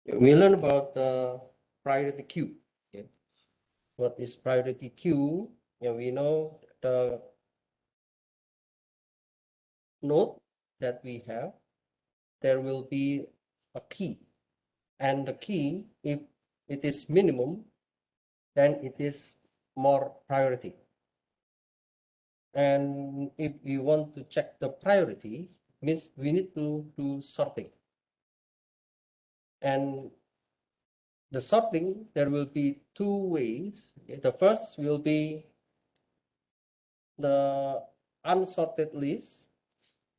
We learn about the priority queue. Okay. What is priority queue? Yeah, we know the node that we have, there will be a key, and the key, if it is minimum, then it is more priority. And if we want to check the priority, means we need to do sorting. And the sorting, there will be two ways. Okay. The first will be the unsorted list.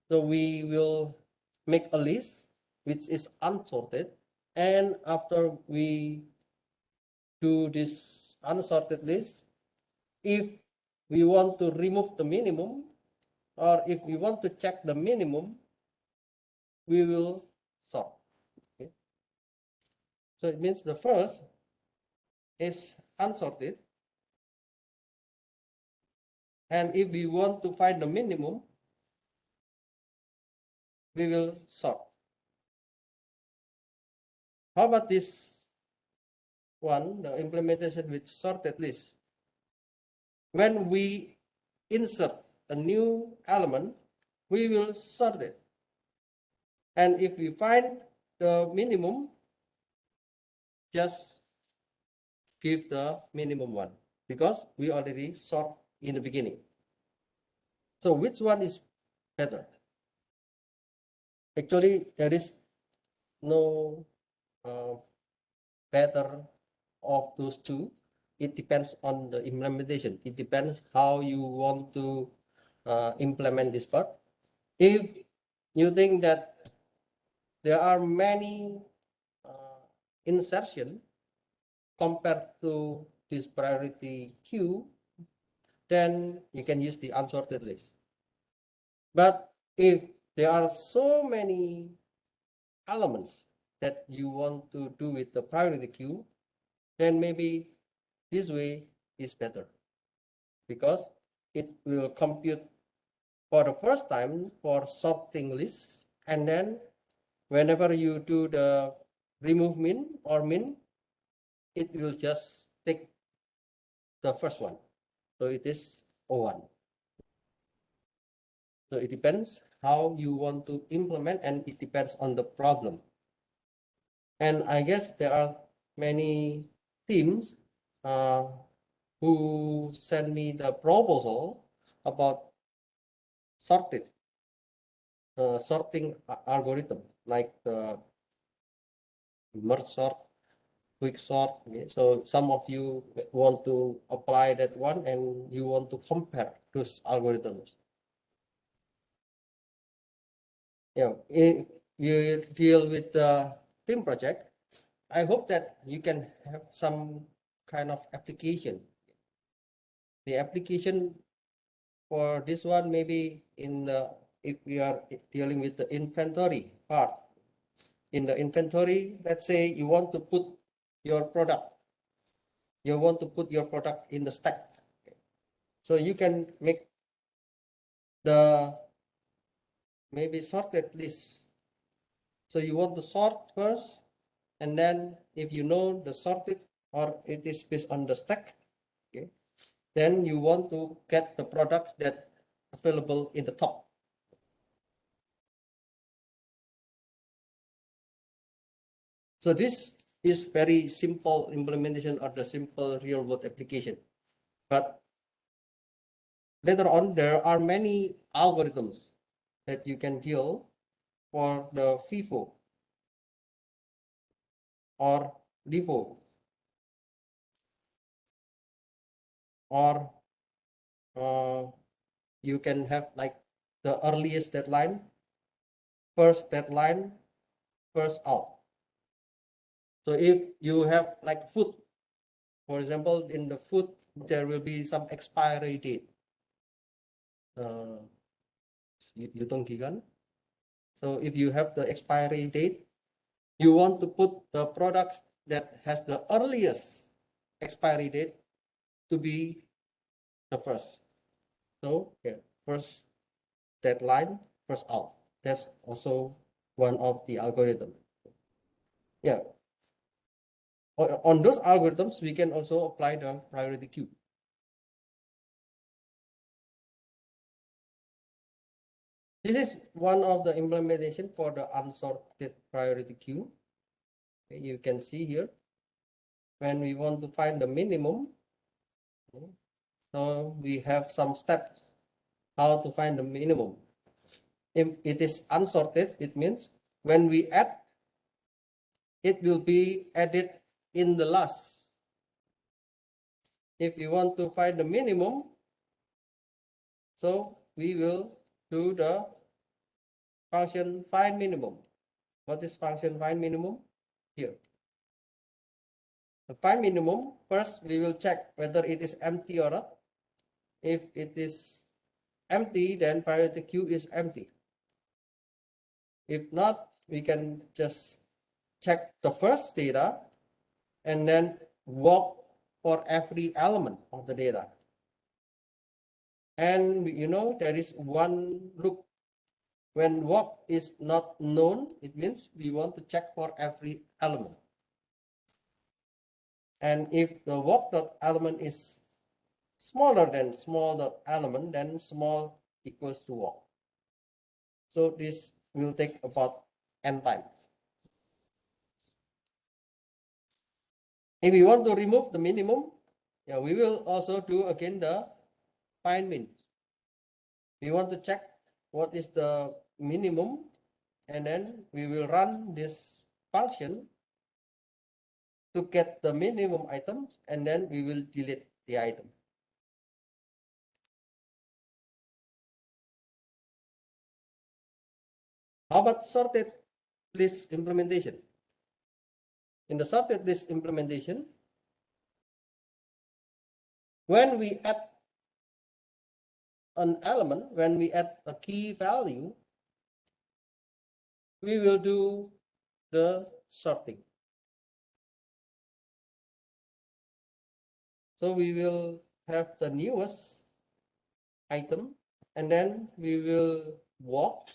So we will make a list which is unsorted, and after we do this unsorted list, if we want to remove the minimum, or if we want to check the minimum, we will sort. Okay. So it means the first is unsorted, and if we want to find the minimum, we will sort. How about this one, the implementation with sorted list? When we insert a new element, we will sort it. And if we find the minimum, just give the minimum one, because we already sort in the beginning. So which one is better? Actually, there is no better of those two. It depends on the implementation. It depends how you want to implement this part. If you think that there are many insertion compared to this priority queue, then you can use the unsorted list. But if there are so many elements that you want to do with the priority queue, then maybe this way is better, because it will compute for the first time for sorting lists, and then whenever you do the remove min or min, it will just take the first one. So it is O1. So it depends how you want to implement, and it depends on the problem. And I guess there are many teams who send me the proposal about sorting algorithm, like the merge sort, quick sort. Okay. So some of you want to apply that one, and you want to compare those algorithms. Yeah, if you deal with the team project, I hope that you can have some kind of application. The application for this one, maybe in the, if we are dealing with the inventory part, in the inventory, let's say you want to put your product, in the stack. So you can make the maybe sorted list. So you want to sort first, and then if you know the sorted, or it is based on the stack, okay, then you want to get the product that available in the top. So this is very simple implementation of the simple real world application. But later on, there are many algorithms that you can deal for the FIFO or LIFO, or you can have like the earliest deadline, first deadline, first out. So if you have like food, for example, in the food, there will be some expiry date. So if you have the expiry date, you want to put the product that has the earliest expiry date to be the first. So yeah, first deadline, first out. That's also one of the algorithm. Yeah. On those algorithms, we can also apply the priority queue. This is one of the implementation for the unsorted priority queue. Okay, you can see here, when we want to find the minimum, okay, so we have some steps how to find the minimum. If it is unsorted, it means when we add, it will be added in the last. If we want to find the minimum, so we will do the function find minimum. What is function find minimum? Here. The find minimum, first we will check whether it is empty or not. If it is empty, then priority queue is empty. If not, we can just check the first data and then walk for every element of the data. And you know, there is one loop. When walk is not known, it means we want to check for every element. And if the walk dot element is smaller than small dot element, then small equals to walk. So this will take about n time. If we want to remove the minimum, yeah, we will also do again the find min. We want to check what is the minimum, and then we will run this function to get the minimum items, and then we will delete the item. How about sorted list implementation? In the sorted list implementation, when we add an element, when we add a key value, we will do the sorting. So we will have the newest item, and then we will walk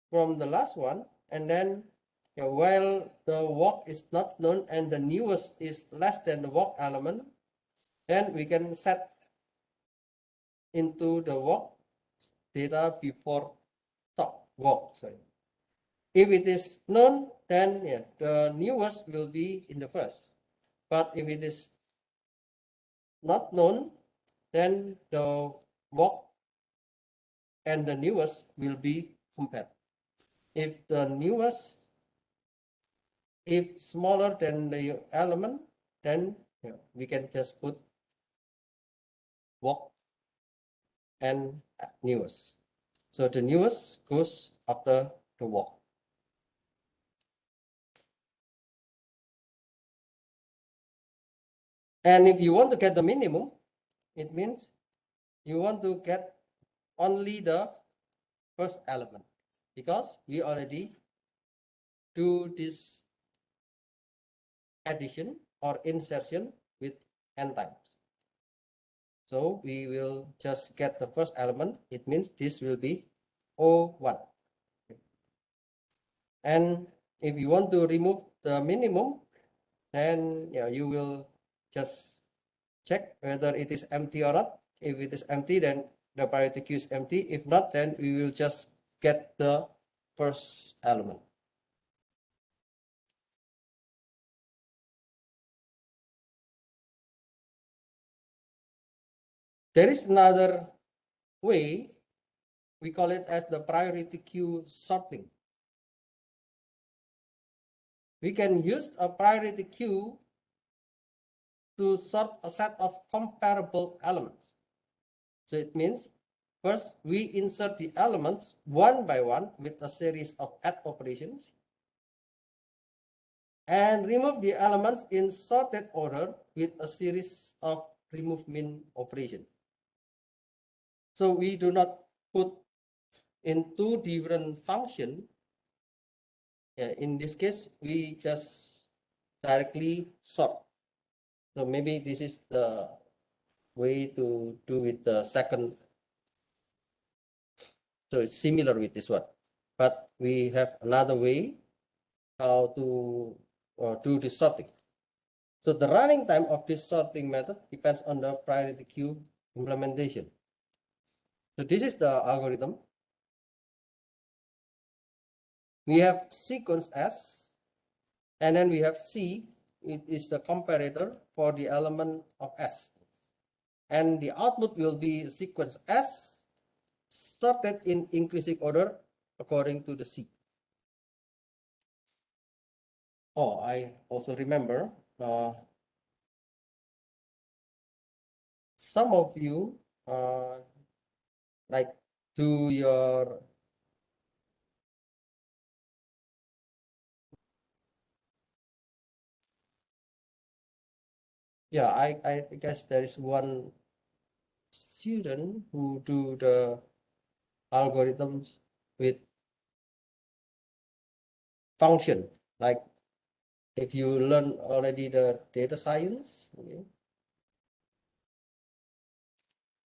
from the last one, and then while the walk is not known and the newest is less than the walk element, then we can set into the walk data before top walk. Sorry. If it is known, then the newest will be in the first. But if it is not known, then the walk and the newest will be compared. If the newest if smaller than the element, then we can just put walk and newest. So the newest goes after the walk. And if you want to get the minimum, it means you want to get only the first element, because we already do this addition or insertion with n times. So we will just get the first element. It means this will be O1. And if you want to remove the minimum, then you will just check whether it is empty or not. If it is empty, then the priority queue is empty. If not, then we will just get the first element. There is another way, we call it as the priority queue sorting. We can use a priority queue to sort a set of comparable elements. So it means first we insert the elements one by one with a series of add operations, and remove the elements in sorted order with a series of remove min operation. So we do not put in two different functions. In this case, we just directly sort. So maybe this is the way to do with the second. So it's similar with this one, but we have another way how to do the sorting. So the running time of this sorting method depends on the priority queue implementation. So this is the algorithm. We have sequence S, and then we have C. It is the comparator for the element of S. And the output will be sequence S sorted in increasing order according to the C. Oh, I also remember some of you like do your I guess there is one student who do the algorithms with function, like if you learn already the data science, okay.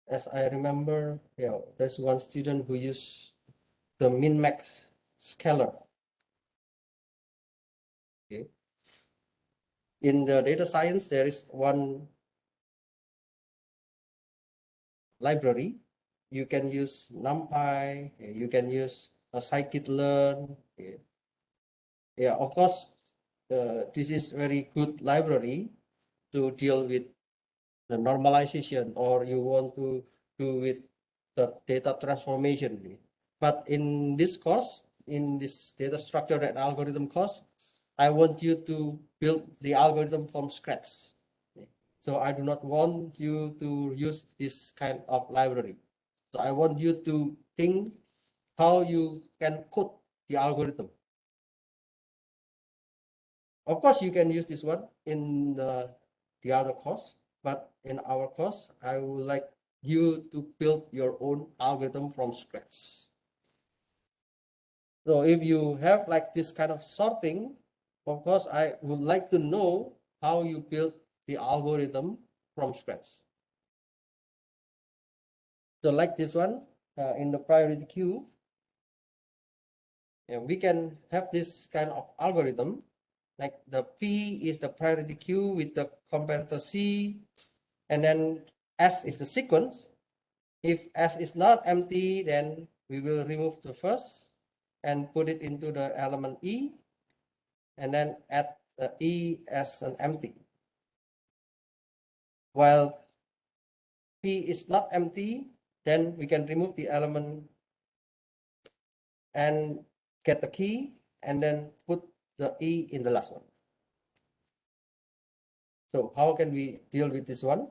As I remember, there's one student who used the min-max scalar. Okay. In the data science, there is one library. You can use NumPy, you can use a scikit-learn. Okay. Yeah, of course, this is very good library to deal with the normalization, or you want to do with the data transformation. But in this course, in this data structure and algorithm course, I want you to build the algorithm from scratch. So I do not want you to use this kind of library. So I want you to think how you can code the algorithm. Of course, you can use this one in the other course, but in our course, I would like you to build your own algorithm from scratch. So if you have like this kind of sorting, of course, I would like to know how you build the algorithm from scratch. So like this one, in the priority queue, we can have this kind of algorithm. Like the P is the priority queue with the comparator C, and then S is the sequence. If S is not empty, then we will remove the first and put it into the element E, and then add E as an empty. While P is not empty, then we can remove the element and get the key, and then put the E in the last one. So how can we deal with this one?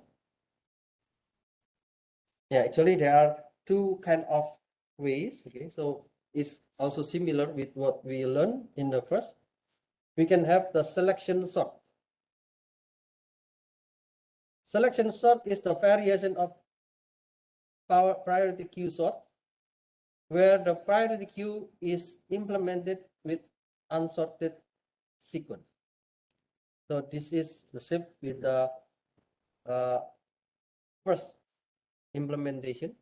Yeah, actually there are two kind of ways. Okay, so it's also similar with what we learned in the first. We can have the selection sort. Selection sort is the variation of priority queue sort, where the priority queue is implemented with unsorted sequence. So this is the same with the first implementation.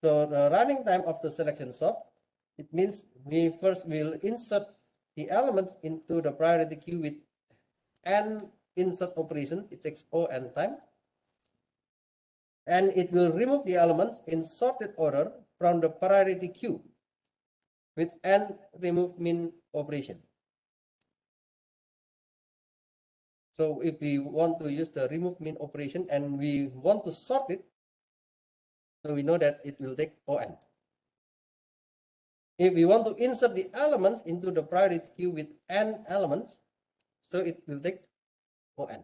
So the running time of the selection sort, it means we first will insert the elements into the priority queue with n insert operation. It takes O n time. And it will remove the elements in sorted order from the priority queue with n remove min operation. So if we want to use the remove min operation and we want to sort it, so we know that it will take On. If we want to insert the elements into the priority queue with n elements, so it will take On.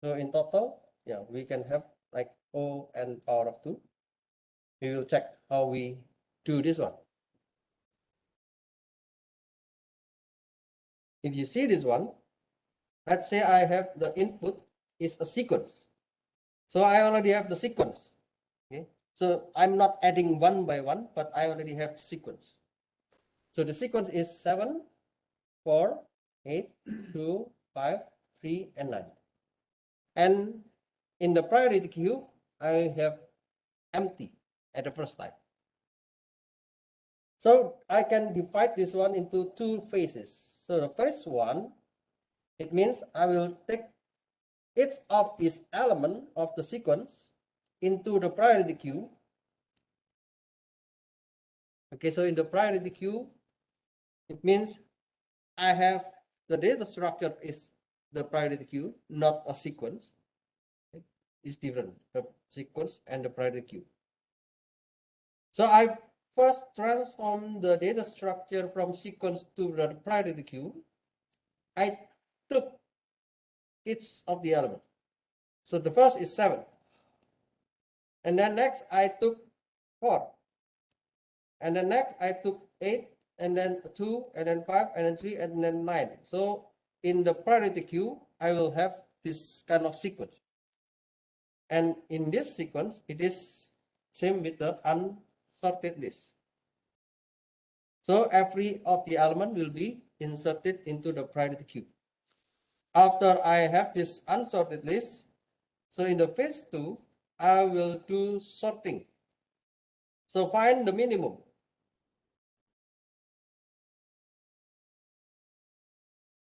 So in total, we can have like On power of 2. We will check how we do this one. If you see this one, let's say I have the input is a sequence. So I already have the sequence. Okay. So I'm not adding one by one, but I already have sequence. So the sequence is 7, 4, 8, 2, 5, 3, and 9. And in the priority queue, I have empty at the first time. So I can divide this one into two phases. So the first one, it means I will take each of its element of the sequence into the priority queue. Okay, so in the priority queue, it means I have the data structure is the priority queue, not a sequence. Okay? It's different, the sequence and the priority queue. So I first transform the data structure from sequence to the priority queue. I took each of the element. So the first is 7. And then next I took 4. And then next I took 8, and then 2, and then 5, and then 3, and then 9. So in the priority queue, I will have this kind of sequence. And in this sequence, it is same with the unsorted list. So every of the element will be inserted into the priority queue. After I have this unsorted list, so in the phase 2, I will do sorting. So find the minimum.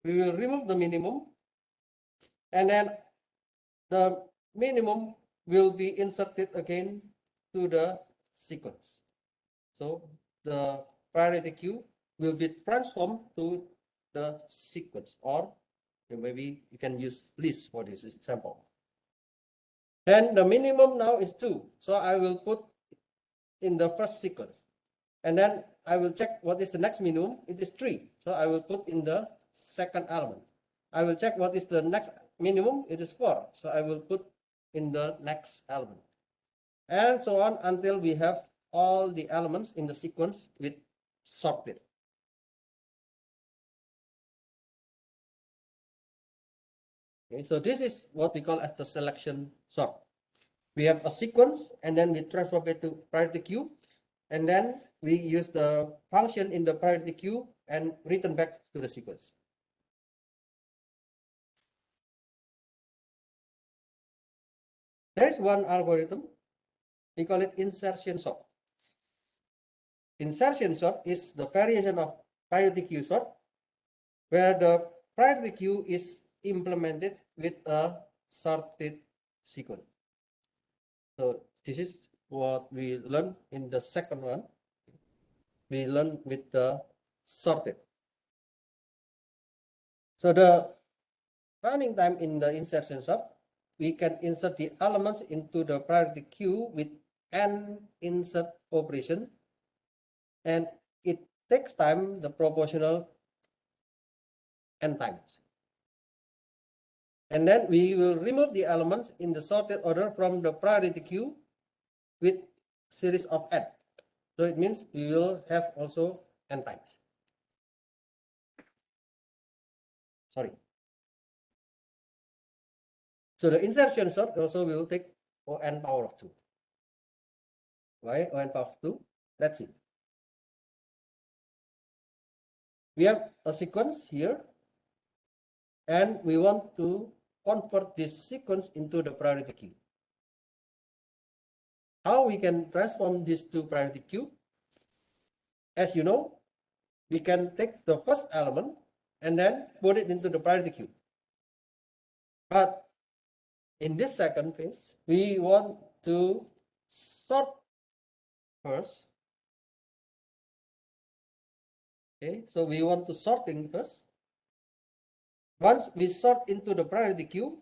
We will remove the minimum, and then the minimum will be inserted again to the sequence. So the priority queue will be transformed to the sequence, or maybe you can use list for this example. Then the minimum now is 2. So I will put in the first sequence. And then I will check what is the next minimum. It is 3. So I will put in the second element. I will check what is the next minimum. It is 4. So I will put in the next element. And so on until we have all the elements in the sequence with sorted. Okay, so this is what we call as the selection sort. We have a sequence, and then we transform it to priority queue, and then we use the function in the priority queue and return back to the sequence. There's one algorithm, we call it insertion sort. Insertion sort is the variation of priority queue sort, where the priority queue is implemented with a sorted sequence. So this is what we learned in the second one. We learned with the sorted. So the running time in the insertion sort, we can insert the elements into the priority queue with an insert operation, and it takes time the proportional n times. And then we will remove the elements in the sorted order from the priority queue with series of n. So it means we will have also n times. Sorry. So the insertion sort also will take O(n) power of 2. Why O(n) power of 2? Let's see. We have a sequence here, and we want to convert this sequence into the priority queue. How we can transform this to priority queue? As you know, we can take the first element and then put it into the priority queue. But in this second phase, we want to sort first. Okay, so we want to sorting first. Once we sort into the priority queue,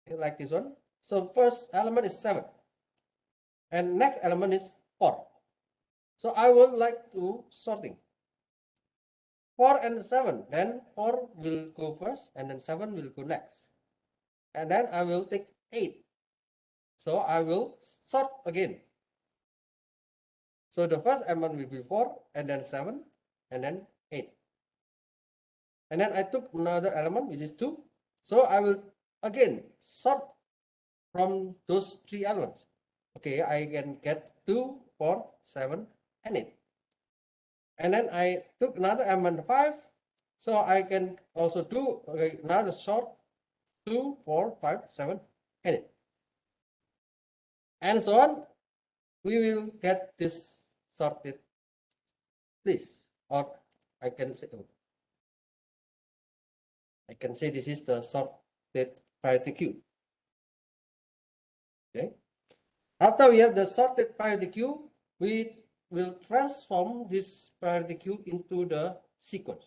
okay, like this one. So first element is 7, and next element is 4. So I would like to sorting 4 and 7. Then 4 will go first, and then 7 will go next. And then I will take 8. So I will sort again. So the first element will be 4, and then 7, and then 8. And then I took another element, which is 2. So I will again sort from those 3 elements. Okay, I can get 2, 4, 7, and 8. And then I took another element 5. So I can also do another sort 2, 4, 5, 7, and 8. And so on. We will get this sorted list, or I can say I can say this is the sorted priority queue. Okay. After we have the sorted priority queue, we will transform this priority queue into the sequence.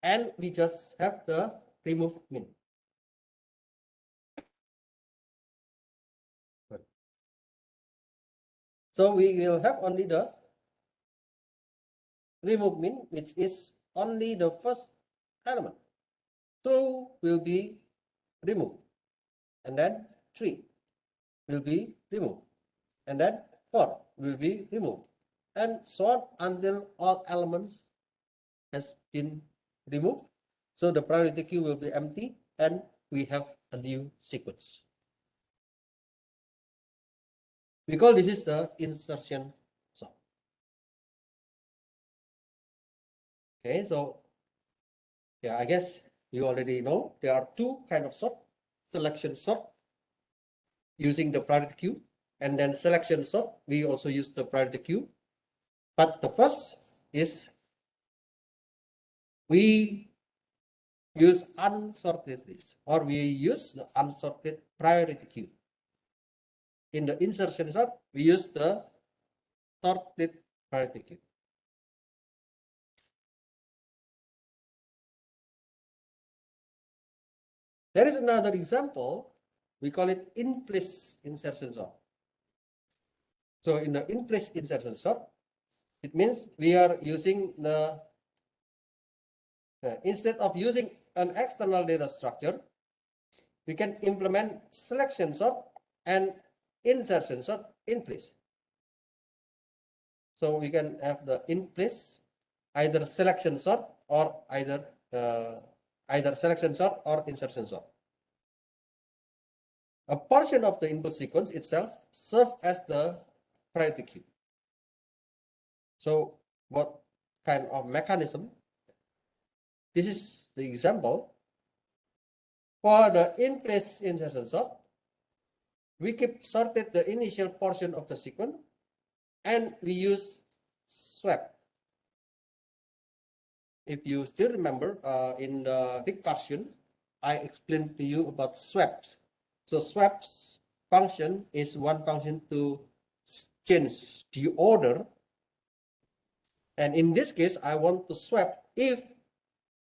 And we just have the remove min. So we will have only the remove min, which is only the first element. 2 will be removed, and then 3 will be removed, and then 4 will be removed, and so on until all elements has been removed. So the priority queue will be empty, and we have a new sequence. We call this is the insertion sort. Okay, so yeah, I guess you already know there are two kinds of sort: selection sort using the priority queue, and then selection sort we also use the priority queue. But the first is we use unsorted list, or we use the unsorted priority queue. In the insertion sort, we use the sorted priority queue. There is another example. We call it in-place insertion sort. So in the in-place insertion sort, it means we are using the instead of using an external data structure, we can implement selection sort and insertion sort in place. So we can have the in place either selection sort or either selection sort or insertion sort. A portion of the input sequence itself serves as the priority queue. So what kind of mechanism? This is the example. For the in-place insertion sort, we keep sorted the initial portion of the sequence, and we use swap. If you still remember, in the recursion, I explained to you about swaps. So swaps function is one function to change the order. And in this case, I want to swap if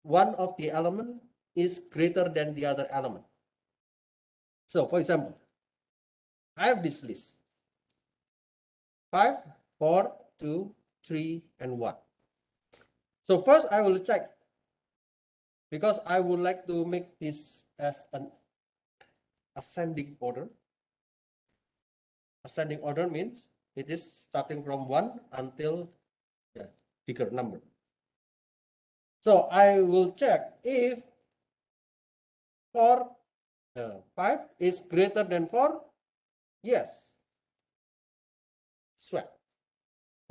one of the element is greater than the other element. So for example, I have this list: 5, 4, 2, 3, and 1. So first I will check, because I would like to make this as an ascending order. Ascending order means it is starting from 1 until the bigger number. So I will check if 4, 5 is greater than 4. Yes. Swap.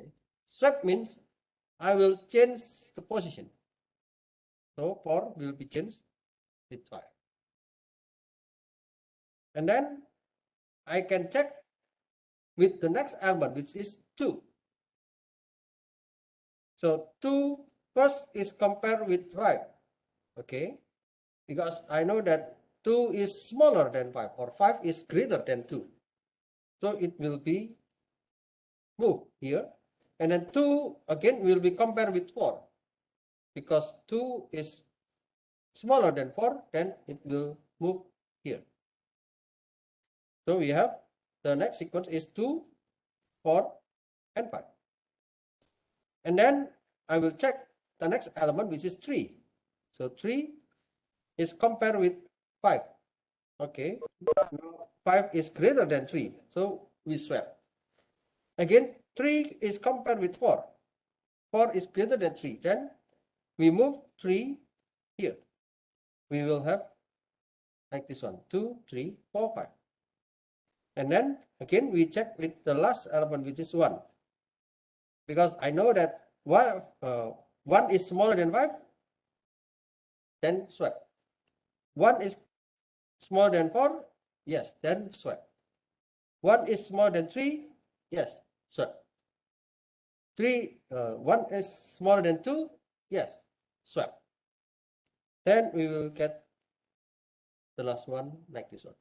Okay. Swap means I will change the position. So 4 will be changed with 5. And then I can check with the next element, which is 2. So 2 first is compared with 5. Okay. Because I know that 2 is smaller than 5, or 5 is greater than 2. So it will be moved here. And then 2 again will be compared with 4. Because 2 is smaller than 4, then it will move here. So we have the next sequence is 2, 4, and 5. And then I will check the next element, which is 3. So 3 is compared with 5. Okay, now 5 is greater than 3, so we swap. Again, 3 is compared with 4. 4 is greater than 3, then we move 3 here. We will have like this one: 2, 3, 4, 5. And then again we check with the last element, which is 1. Because I know that 1 is smaller than 5, then swap. 1 is smaller than 4, yes, then swap. 1 is smaller than 3, yes, swap. 1 is smaller than 2, yes, swap. then we will get the last one like this one.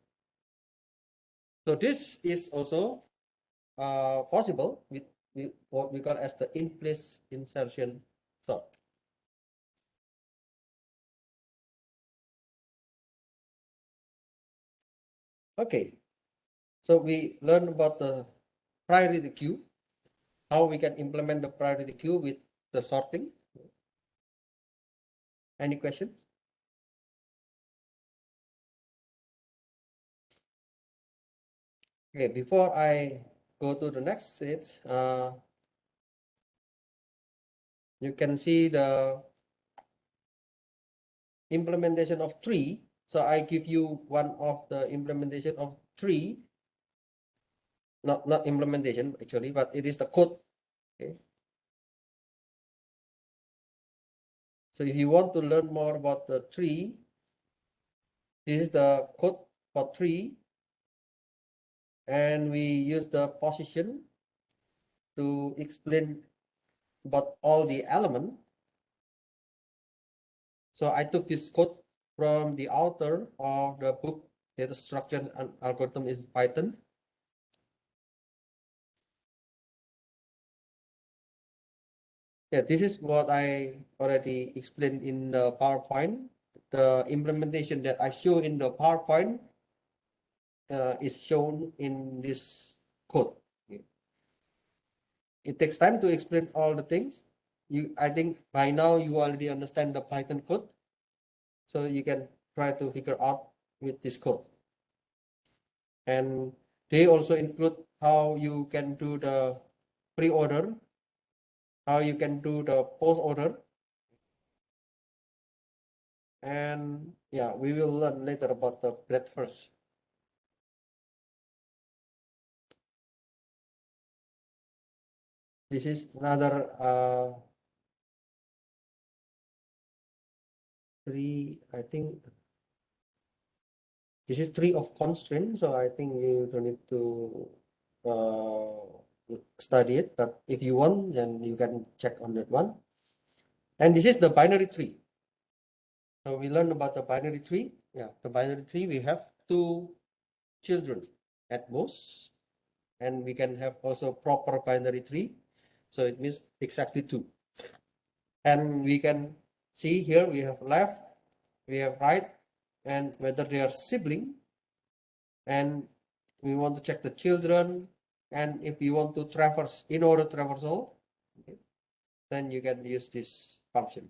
So this is also possible with what we call as the in-place insertion sort. Okay, so we learned about the priority queue, how we can implement the priority queue with the sorting. Any questions? Okay, before I go to the next stage, you can see the implementation of tree. So I give you one of the implementation of tree, not implementation actually, but it is the code. Okay. So if you want to learn more about the tree, this is the code for tree, and we use the position to explain about all the element. So I took this code from the author of the book Data Structure and Algorithm is Python. Yeah, this is what I already explained in the PowerPoint. The implementation that I show in the PowerPoint is shown in this code. It takes time to explain all the things. I think by now you already understand the Python code, so you can try to figure out with this code. And they also include how you can do the pre-order, how you can do the post-order, and yeah, we will learn later about the breadth first. This is another three, I think this is tree of constraints, so I think you don't need to study it, but if you want, then you can check on that one. And this is the binary tree. So we learned about the binary tree. Yeah, the binary tree, we have two children at most, and we can have also proper binary tree. So it means exactly two. And we can see here we have left, we have right, and whether they are sibling, and we want to check the children, and if you want to traverse in order traversal, okay, then you can use this function.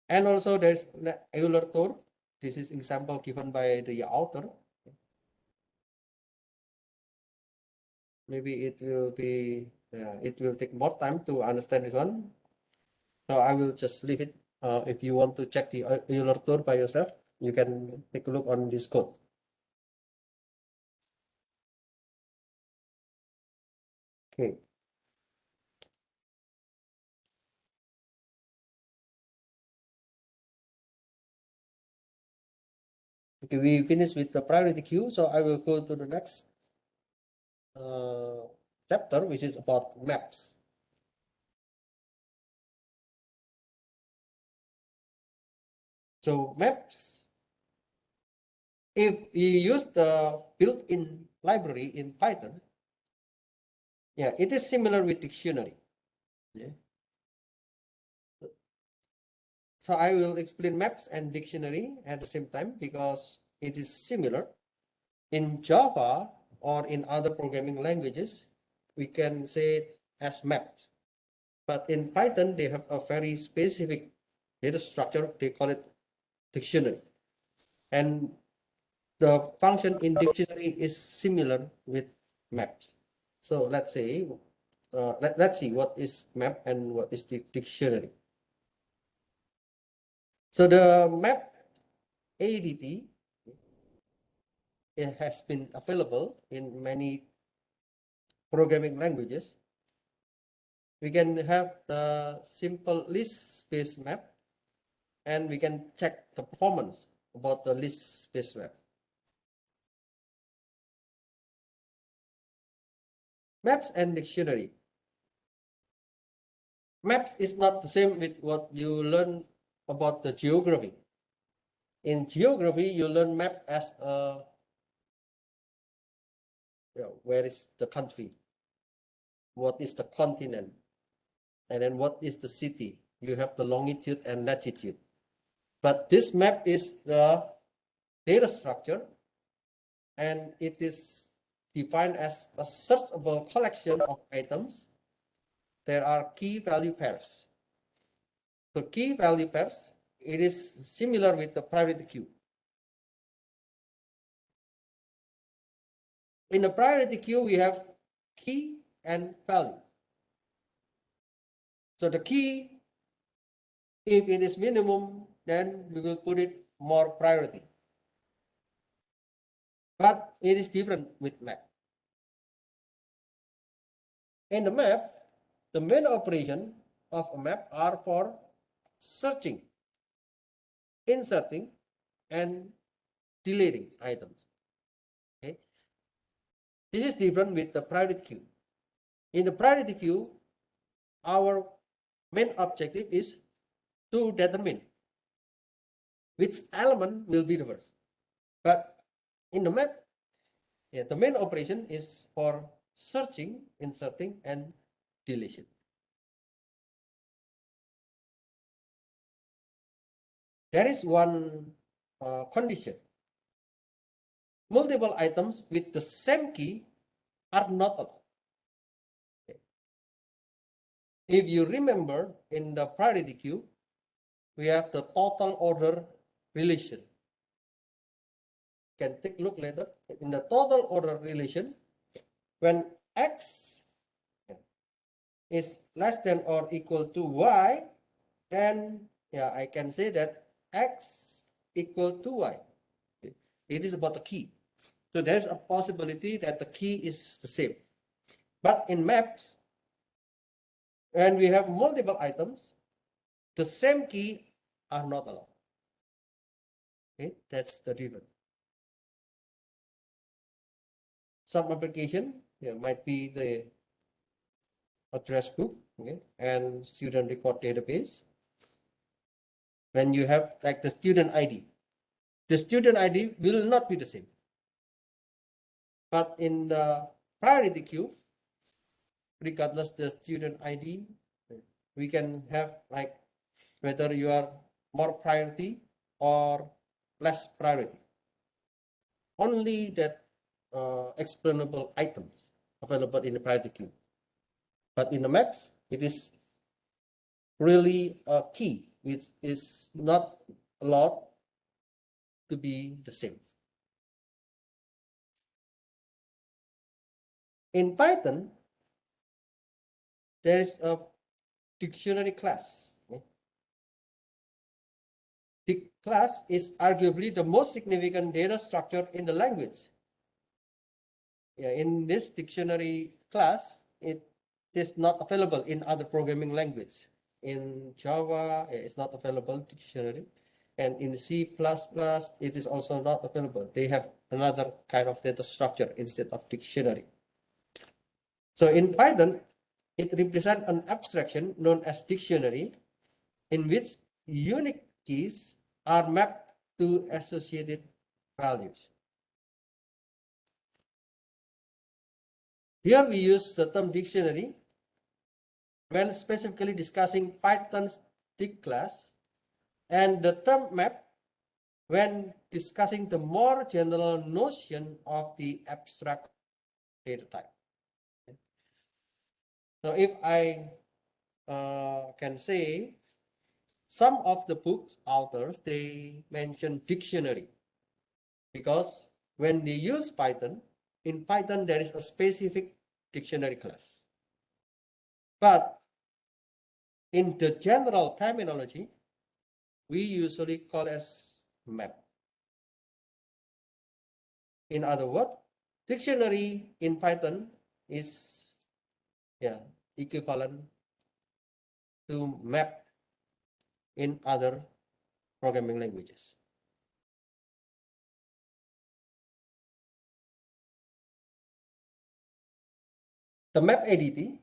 And also there's the Euler tour. This is example given by the author. Maybe it will be it will take more time to understand this one, so I will just leave it. If you want to check the Euler tour by yourself, you can take a look on this code. Okay. Okay, we finished with the priority queue, so I will go to the next chapter, which is about maps. So maps, if you use the built-in library in Python, yeah, it is similar with dictionary. Yeah. So I will explain maps and dictionary at the same time because it is similar. In Java or in other programming languages, we can say it as maps. But in Python, they have a very specific data structure. They call it dictionary. And the function in dictionary is similar with maps. So let's say, let's see what is map and what is the dictionary. So the map ADT, it has been available in many programming languages. We can have the simple list-based map, and we can check the performance about the list-based map. Maps and dictionary. Maps is not the same with what you learn about the geography. In geography, you learn map as a, where is the country, what is the continent, and then what is the city. You have the longitude and latitude. But this map is the data structure, and it is defined as a searchable collection of items. There are key value pairs. So key value pairs, it is similar with the priority queue. In the priority queue, we have key and value. So the key, if it is minimum, then we will put it more priority. But it is different with map. In the map, the main operation of a map are for searching, inserting, and deleting items. Okay. This is different with the priority queue. In the priority queue, our main objective is to determine which element will be the first. But in the map, the main operation is for searching, inserting, and deletion. There is one condition. Multiple items with the same key are not allowed. Okay. If you remember, in the priority queue, we have the total order relation. You can take a look later. In the total order relation, when X is less than or equal to Y, then I can say that X equal to Y. It is about the key. So there's a possibility that the key is the same. But in maps, when we have multiple items, the same key are not allowed. Okay, that's the difference. Some application might be the address book, okay, and student record database. When you have like the student ID will not be the same. But in the priority queue, regardless the student ID, we can have like whether you are more priority or less priority. Only that explainable items available in the priority queue. But in the maps, it is really a key, which is not allowed to be the same. In Python, there is a dictionary class. The class is arguably the most significant data structure in the language. In this dictionary class, it is not available in other programming language. In Java, it's not available dictionary. And in C++, it is also not available. They have another kind of data structure instead of dictionary. So in Python, it represents an abstraction known as dictionary, in which unique keys are mapped to associated values. Here we use the term dictionary when specifically discussing Python's dict class, and the term map when discussing the more general notion of the abstract data type. So if I can say, some of the book's authors, they mention dictionary because when they use Python, in Python there is a specific dictionary class. But in the general terminology, we usually call as map. In other words, dictionary in Python is equivalent to map in other programming languages. The Map ADT,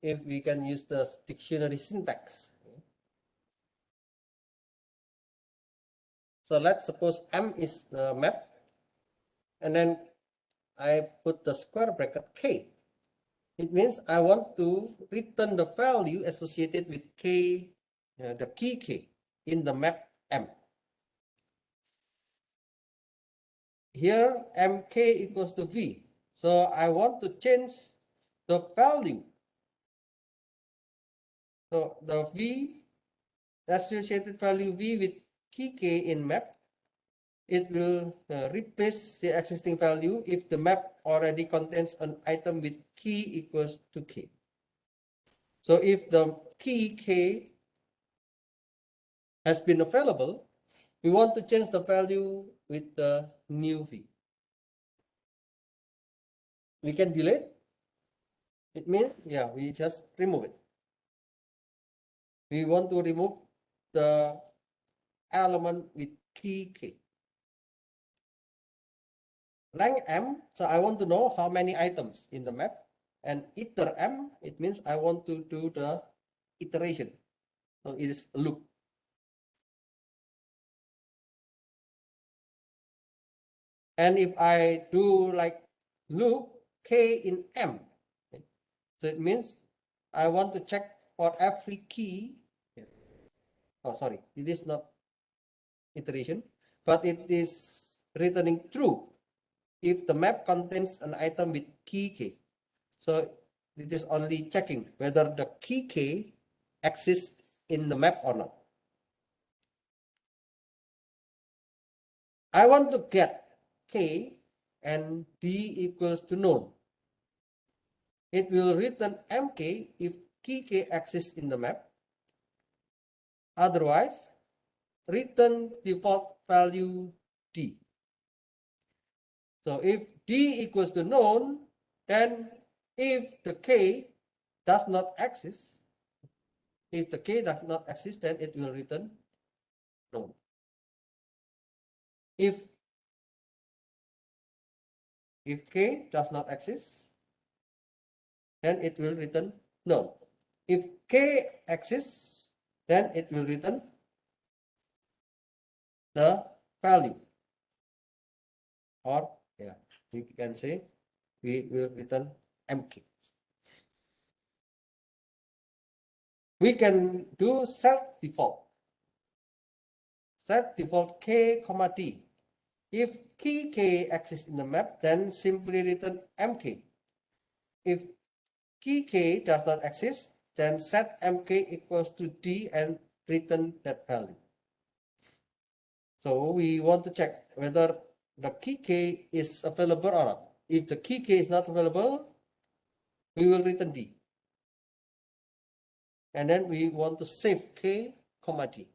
if we can use the dictionary syntax, So let's suppose M is the map, and then I put the square bracket K. It means I want to return the value associated with K, the key K in the map M. Here Mk equals to V. So I want to change the value. So the V, associated value V with key K in map, it will replace the existing value if the map already contains an item with key equals to K. So if the key K has been available, we want to change the value with the new V. We can delete. It means, yeah, we just remove it. We want to remove the element with key K. Length M, so I want to know how many items in the map. And iter M, it means I want to do the iteration. So it is a loop. And if I do like loop K in M, so it means I want to check for every key. Oh, sorry, it is not iteration, but it is returning true if the map contains an item with key K. So it is only checking whether the key K exists in the map or not. I want to get K and D equals to none. It will return Mk if key K exists in the map. Otherwise, return default value D. So if D equals to none, then if the K does not exist, then it will return none. If K does not exist, then it will return none. If K exists, then it will return the value. Or yeah, we can say we will return Mk. We can do set default. Set default K, D. If key K exists in the map, then simply return Mk. If key K does not exist, then set Mk equals to D and return that value. So we want to check whether the key K is available or not. If the key K is not available, we will return D. And then we want to save K, D.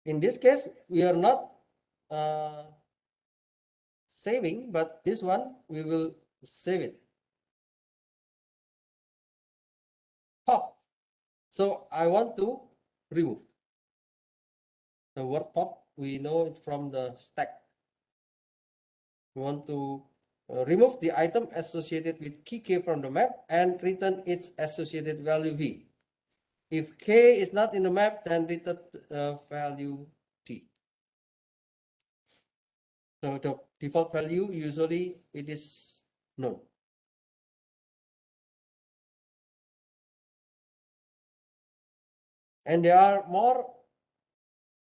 In this case, we are not saving, but this one we will save it. Pop. So I want to remove. The word pop, we know it from the stack. We want to remove the item associated with key K from the map and return its associated value V. If K is not in the map, then return value T. So the default value, usually it is none. And there are more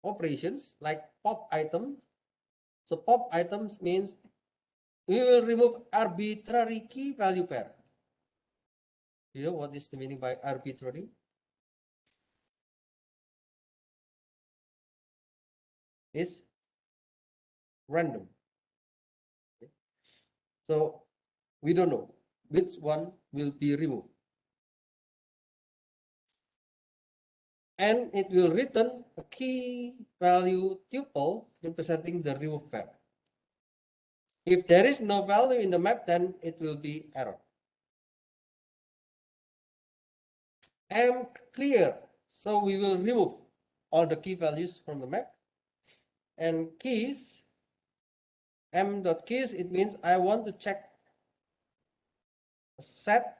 operations like pop items. So pop items means we will remove arbitrary key value pair. You know what is the meaning by arbitrary? Is random. So we don't know which one will be removed. And it will return a key value tuple representing the remove pair. If there is no value in the map, then it will be error. M clear. So we will remove all the key values from the map. And keys, m.keys, it means I want to check a set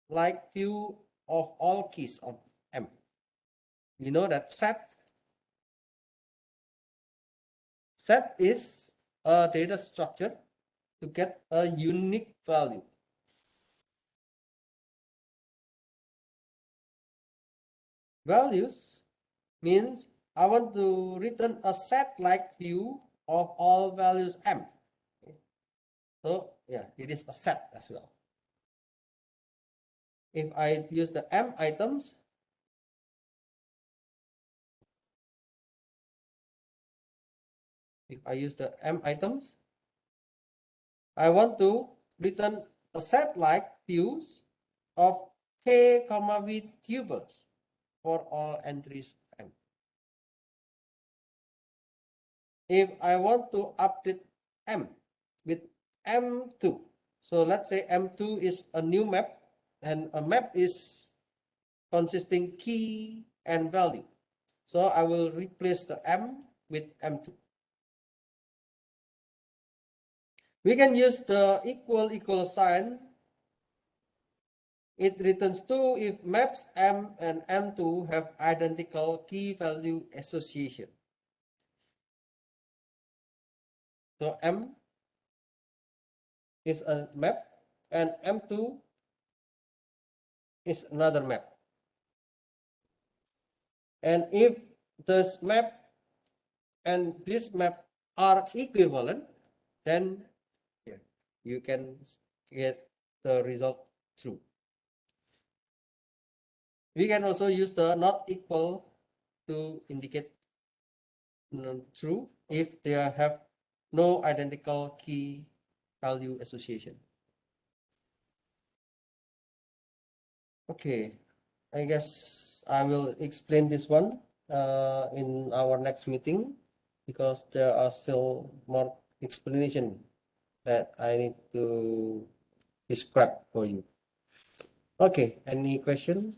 like view of all keys on M. You know that set is a data structure to get a unique value. Values means I want to return a set-like view of all values m. So yeah, it is a set as well. If I use the m items, I want to return a set-like views of k, v tuples for all entries m. If I want to update m with m2, so let's say m2 is a new map, and a map is consisting key and value. So I will replace the m with m2. We can use the equal sign. It returns 2 if maps m and m2 have identical key value association. So m is a map and m2 is another map. And if this map and this map are equivalent, then you can get the result true. We can also use the not equal to indicate true if they have no identical key value association. Okay, I guess I will explain this one in our next meeting, because there are still more explanation that I need to describe for you. Okay, any questions?